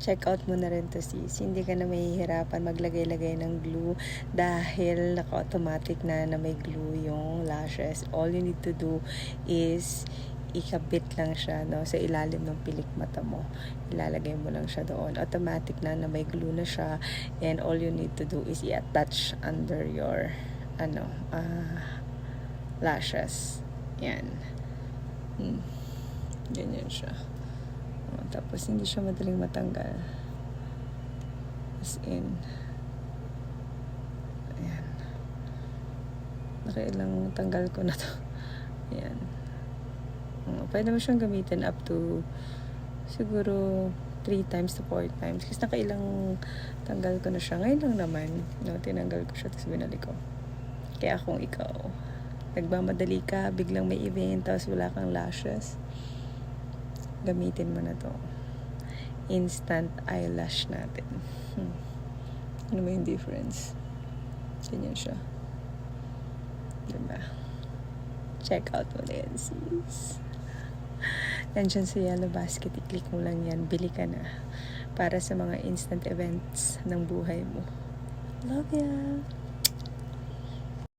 check out mo na rin to sis. Hindi ka na mahihirapan maglagay-lagay ng glue dahil naka-automatic na may glue yung lashes. All you need to do is ikabit lang siya sa ilalim ng pilik mata mo. Ilalagay mo lang siya doon. Automatic na may glue na siya, and all you need to do is i-attach under your lashes. Yan. Ganyan siya. Tapos hindi siya madaling matanggal. As in, ayan. Nakailang tanggal ko na to. Ayan. Pwede mo siyang gamitin up to siguro 3 times to 4 times. Kasi nakailang tanggal ko na siya. Ngayon lang naman, tinanggal ko siya tapos binalik ko. Kaya kung ikaw, nagmamadali ka, biglang may event, tapos wala kang lashes, gamitin mo na to. Instant eyelash natin. Ano ba yung difference? Ganyan siya. Diba? Check out mo na yan, sis. Nandiyan sa yellow basket, i-click mo lang yan, bili ka na para sa mga instant events ng buhay mo. Love ya!